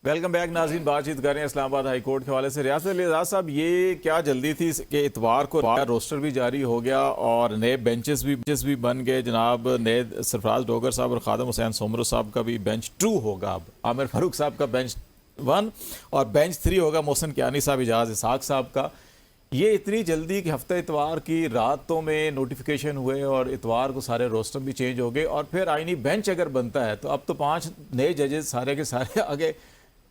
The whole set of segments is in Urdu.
ویلکم بیک ناظرین، بات چیت کر رہے ہیں اسلام آباد ہائی کورٹ کے حوالے سے۔ ریاست علی اعزاز صاحب، یہ کیا جلدی تھی کہ اتوار کو روسٹر بھی جاری ہو گیا اور نئے بینچز بھی بن گئے؟ جناب نئے سرفراز ڈوگر صاحب اور خادم حسین سومرو صاحب کا بھی بینچ 2 ہوگا، اب عامر فاروق صاحب کا بینچ 1 اور بینچ 3 ہوگا محسن کیانی صاحب، اعجاز اسحاق صاحب کا۔ یہ اتنی جلدی کہ ہفتہ اتوار کی راتوں میں نوٹیفیکیشن ہوئے اور اتوار کو سارے روسٹر بھی چینج ہو گئے، اور پھر آئینی بینچ اگر بنتا ہے تو اب تو 5 نئے ججز سارے کے سارے آگے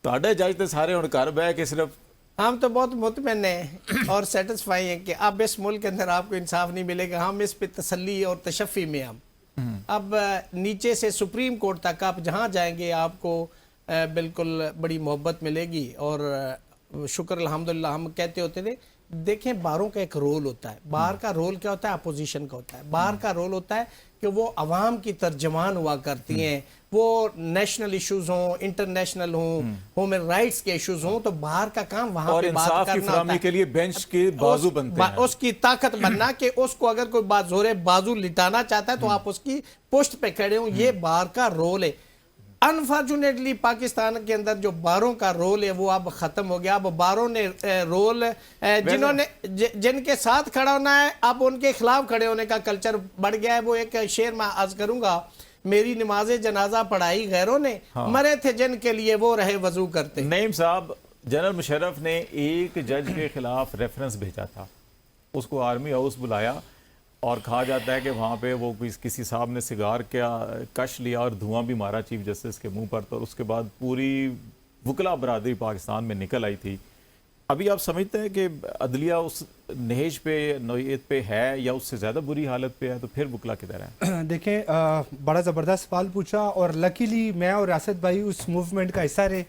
تاڑے جج تے سارے ہن کر بہ کے صرف ہم تو بہت مطمئن ہیں اور سیٹسفائی ہیں کہ اب اس ملک کے اندر آپ کو انصاف نہیں ملے گا۔ ہم اس پہ تسلی اور تشفی میں اب نیچے سے سپریم کورٹ تک آپ جہاں جائیں گے آپ کو بالکل بڑی محبت ملے گی، اور شکر الحمدللہ۔ ہم کہتے ہوتے تھے، دیکھیں باروں کا ایک رول ہوتا ہے، بار کا رول کیا ہوتا ہے؟ اپوزیشن کا ہوتا ہے۔ بار کا رول ہوتا ہے کہ وہ عوام کی ترجمان ہوا کرتی ہیں، وہ نیشنل ایشوز ہوں، انٹرنیشنل ہوں، ہیومن رائٹس کے ایشوز ہوں، تو باہر کا کام وہاں اور پہ بات انصاف کی کرنا فراہمی ہوتا کے ہے۔ لیے بینچ کے بازو بنتے ہیں، اس کی طاقت بننا کہ اس کو اگر کوئی بات زورے بازو لٹانا چاہتا ہے تو آپ اس کی پشت پہ کھڑے ہوں، یہ بار کا رول ہے۔ انفارچونیٹلی پاکستان کے اندر جو باروں کا رول ہے وہ اب ختم ہو گیا۔ اب باروں نے رول جن کے ساتھ کھڑا ہونا ہے، اب ان کے خلاف کھڑے ہونے کا کلچر بڑھ گیا ہے۔ وہ ایک شعر میں عرض کروں گا، میری نماز جنازہ پڑھائی غیروں نے، مرے تھے جن کے لیے وہ رہے وضو کرتے۔ نعیم صاحب، جنرل مشرف نے ایک جج کے خلاف ریفرنس بھیجا تھا، اس کو آرمی ہاؤس بلایا اور کہا جاتا ہے کہ وہاں پہ وہ کسی صاحب نے سگار کا کش لیا اور دھواں بھی مارا چیف جسٹس کے منہ پر، تو اس کے بعد پوری وکلا برادری پاکستان میں نکل آئی تھی۔ ابھی آپ سمجھتے ہیں کہ عدلیہ اس نہج پہ نوعیت پہ ہے یا اس سے زیادہ بری حالت پہ ہے؟ تو پھر وکلا کدھر ہے؟ دیکھیں بڑا زبردست سوال پوچھا، اور لکیلی میں اور ریاست بھائی اس موومنٹ کا حصہ رہے۔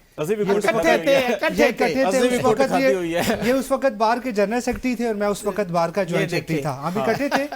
یہ اس وقت بار کے جنرل سیکرٹری تھے اور میں اس وقت بار کا جوائنٹ سیکرٹری تھا، ہم اکٹھے تھے۔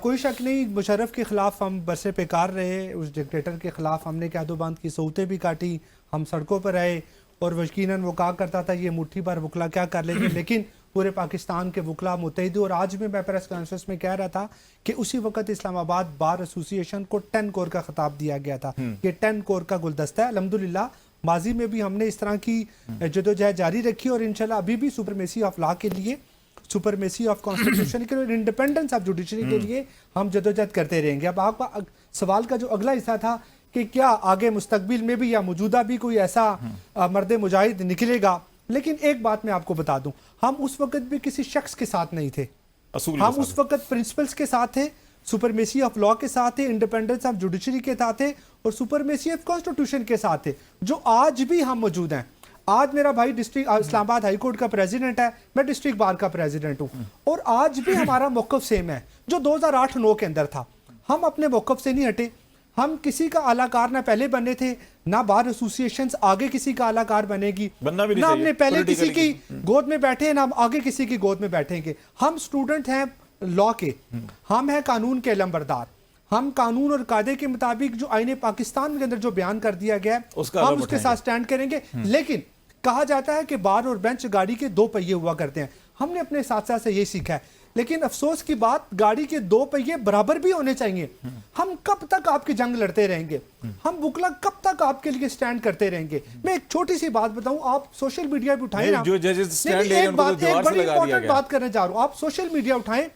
کوئی شک نہیں، مشرف کے خلاف ہم برسے پیکار رہے، اس ڈکٹیٹر کے خلاف ہم نے قید و بند کی صوتیں بھی کاٹی، ہم سڑکوں پر آئے، اور یقیناً وہ کہا کرتا تھا یہ مٹھی پر وکلا کیا کر لیں گے، لیکن پورے پاکستان کے وکلا متحد ہوئے۔ اور آج بھی میں پریس کانفرنس میں کہہ رہا تھا کہ اسی وقت اسلام آباد بار ایسوسی ایشن کو 10 کور کا خطاب دیا گیا تھا، یہ 10 کور کا گلدستہ ہے۔ الحمدللہ ماضی میں بھی ہم نے اس طرح کی جدوجہد جاری رکھی، اور انشاءاللہ ابھی بھی سپرمیسی آف لا کے لیے، سپرمیسی آف کانسٹیٹیوشن کے لیے، انڈیپینڈنس آف جوڈیشری کے لیے ہم جدوجہد کرتے رہیں گے۔ اب آپ کا سوال کا جو اگلا حصہ تھا کہ کیا آگے مستقبل میں بھی یا موجودہ بھی کوئی ایسا مرد مجاہد نکلے گا، لیکن ایک بات میں آپ کو بتا دوں، ہم اس وقت بھی کسی شخص کے ساتھ نہیں تھے، ہم اس وقت پرنسپلز کے ساتھ تھے، سپرمیسی آف لا کے ساتھ تھے، انڈیپینڈنس آف جوڈیشری کے ساتھ تھے، اور سپرمیسی آف کانسٹیٹیوشن کے ساتھ تھے، جو آج بھی ہم موجود ہیں۔ آج میرا بھائی ڈسٹرکٹ اسلام آباد ہائی کورٹ کا پریزیڈنٹ ہے، میں ڈسٹرکٹ بار کا پریزیڈنٹ ہوں، اور آج بھی ہمارا موقف سیم ہے جو 2008-9 کے اندر تھا۔ ہم اپنے موقف سے نہیں ہٹے، ہم کسی کا اعلیٰ کار نہ پہلے بنے تھے، نہ بار ایسوسیشنز آگے کسی کا اعلیٰ کار بنے گی، نہ ہم نے پہلے کسی کی گود میں بیٹھے، نہ ہم آگے کسی کی گود میں بیٹھیں گے۔ ہم سٹوڈنٹ ہیں لا کے، ہم ہیں قانون کے علمبردار، ہم قانون اور قاعدے کے مطابق جو آئین پاکستان کے اندر جو بیان کر دیا گیا ہے ہم اس کے ساتھ سٹینڈ کریں گے۔ لیکن کہا جاتا ہے کہ بار اور بینچ گاڑی کے 2 پہیے ہوا کرتے ہیں، ہم نے اپنے ساتھ سے یہ سیکھا ہے، لیکن افسوس کی بات گاڑی کے 2 پہیے برابر بھی ہونے چاہیے۔ ہم کب تک آپ کی جنگ لڑتے رہیں گے؟ ہم وکلا کب تک آپ کے لیے سٹینڈ کرتے رہیں گے؟ میں ایک چھوٹی سی بات بتاؤں، آپ سوشل میڈیا پہ اٹھائیں نا، ایک بڑی امپورٹنٹ بات کرنے جا رہا ہوں، آپ سوشل میڈیا اٹھائیں،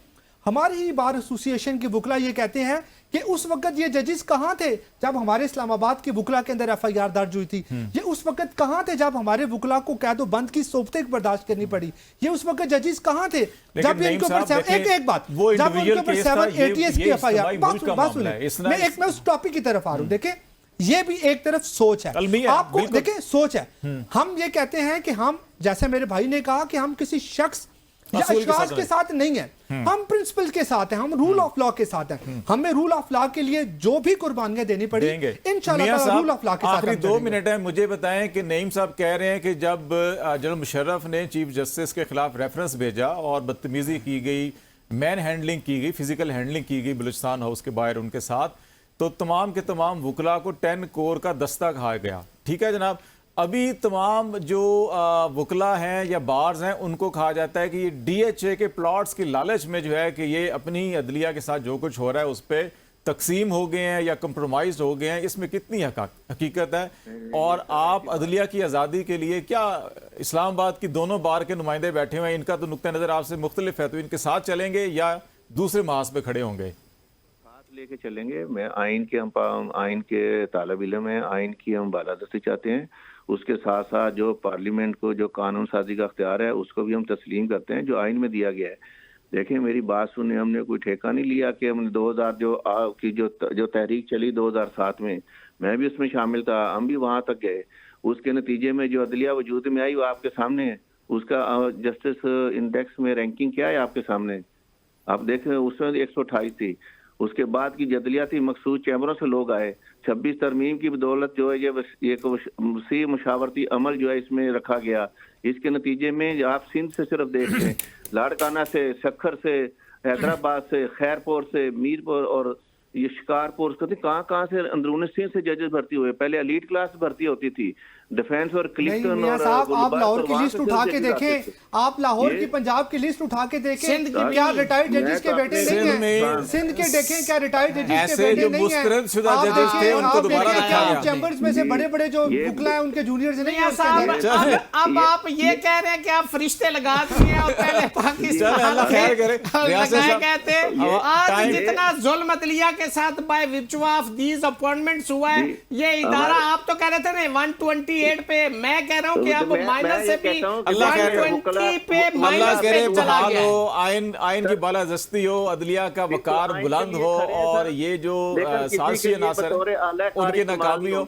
ہماری ہی بار ایسوسییشن کے وکلا یہ کہتے ہیں کہ اس وقت یہ ججز کہاں تھے جب ہمارے اسلام آباد کے وکلا کے اندر FIR درج ہوئی تھی؟ یہ اس وقت کہاں تھے جب ہمارے وکلا کو قید و بند کی صوبتیں برداشت کرنی پڑی؟ یہ اس وقت ججز کہاں تھے جب ان کے اوپر ایک بات جب ان کے اوپر 7 ATS کی FIR؟ بات سنیں، میں اس ٹاپک کی طرف آ رہا ہوں۔ دیکھیں یہ بھی ایک طرف سوچ ہے، آپ کو دیکھیں سوچ ہے۔ ہم یہ کہتے ہیں کہ ہم، جیسے میرے بھائی نے کہا کہ ہم کسی شخص یا اشخاص کے ساتھ نہیں ہیں، ہم پرنسپل کے ساتھ ہیں، ہم رول آف لا کے ساتھ ہیں، ہمیں رول آف لا کے لیے جو بھی قربانیاں دینی پڑی انشاءاللہ رول آف لا کے ساتھ۔ آخری 2 منٹ ہے، مجھے بتائیں کہ نعیم صاحب کہہ رہے ہیں کہ جب جنرل مشرف نے چیف جسٹس کے خلاف ریفرنس بھیجا اور بدتمیزی کی گئی، مین ہینڈلنگ کی گئی، فزیکل ہینڈلنگ کی گئی بلوچستان ہاؤس کے باہر ان کے ساتھ، تو تمام کے تمام وکلا کو 10 کور کا دستہ کہا گیا۔ ٹھیک ہے جناب، ابھی تمام جو وکلا ہیں یا بارز ہیں ان کو کہا جاتا ہے کہ یہ DHA کے پلاٹس کی لالچ میں جو ہے کہ یہ اپنی عدلیہ کے ساتھ جو کچھ ہو رہا ہے اس پہ تقسیم ہو گئے ہیں یا کمپرومائزڈ ہو گئے ہیں، اس میں کتنی حقیقت ہے؟ اور آپ عدلیہ کی آزادی کے لیے کیا اسلام آباد کی دونوں بار کے نمائندے بیٹھے ہوئے ہیں، ان کا تو نقطہ نظر آپ سے مختلف ہے، تو ان کے ساتھ چلیں گے یا دوسرے محاذ پہ کھڑے ہوں گے؟ ساتھ لے کے چلیں گے. میں آئین کے طالب علم ہیں، آئین کی ہم بالادستی چاہتے ہیں. اس کے ساتھ ساتھ جو پارلیمنٹ کو جو قانون سازی کا اختیار ہے اس کو بھی ہم تسلیم کرتے ہیں جو آئین میں دیا گیا ہے. دیکھیں میری بات سنیں، ہم نے کوئی ٹھیکہ نہیں لیا کہ ہم نے 2000 جو تحریک چلی 2007 میں بھی اس میں شامل تھا، ہم بھی وہاں تک گئے. اس کے نتیجے میں جو عدلیہ وجود میں آئی وہ آپ کے سامنے ہے. اس کا جسٹس انڈیکس میں رینکنگ کیا ہے آپ کے سامنے، آپ دیکھیں اس میں 128 تھی. اس کے بعد کی جدلیہ تھی، مخصوص چیمبروں سے لوگ آئے. 26 ترمیم کی بدولت جو ہے یہ ایک وسیع مشاورتی عمل جو ہے اس میں رکھا گیا. اس کے نتیجے میں آپ سندھ سے صرف دیکھتے ہیں، لاڑکانہ سے، سکھر سے، حیدرآباد سے، خیرپور سے، میرپور اور یہ شکارپور کہاں سے اندرون سندھ سے ججز بھرتی ہوئے. پہلے ایلیٹ کلاس بھرتی ہوتی تھی، ڈیفینس اور کلکٹن. میاں صاحب آپ لاہور کی لسٹ اٹھا کے دیکھیں، آپ لاہور کی پنجاب کی لسٹ اٹھا کے دیکھیں، کیا ریٹائرڈ ججز کے بیٹے نہیں ہیں؟ سندھ کے دیکھیں کیا ریٹائرڈ ججز کے بیٹے نہیں ہیں؟ آپ دیکھیں چیمبرز میں سے بڑے بڑے جو بکلا ہیں ان کے جونیئرز نہیں ہیں. اب آپ یہ کہہ رہے ہیں کہ آپ فرشتے لگا دیے اور پہلے پاکستان لگائے کہتے ہیں. آج جتنا ظلم عدلیہ کے ساتھ by virtue of these appointments ہوا ہے، یہ ادارہ آپ تو کہہ رہے تھے نا 128 پہ، میں کہہ رہا ہوں کہ اب مائنس سے بھی 120 پہ مائنس پہ چلا گیا ہے. آئین کی بالادستی ہو، عدلیہ کا وقار بلند ہو، اور یہ جو سازشی عناصر ان کی ناکامی ہو.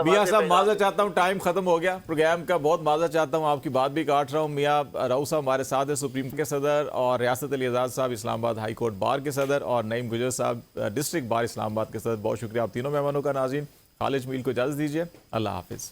میاں صاحب معذرت چاہتا ہوں، ٹائم ختم ہو گیا پروگرام کا، بہت معذرت چاہتا ہوں، آپ کی بات بھی کاٹ رہا ہوں. میاں رؤوف صاحب ہمارے ساتھ ہیں، سپریم کے صدر، اور ریاست علی اعزاز صاحب اسلام آباد ہائی کورٹ بار کے صدر، اور نعیم گجر صاحب ڈسٹرکٹ بار اسلام آباد کے صدر. بہت شکریہ آپ تینوں مہمانوں کا. ناظرین، خالد جمیل کو اجازت دیجیے، اللہ حافظ.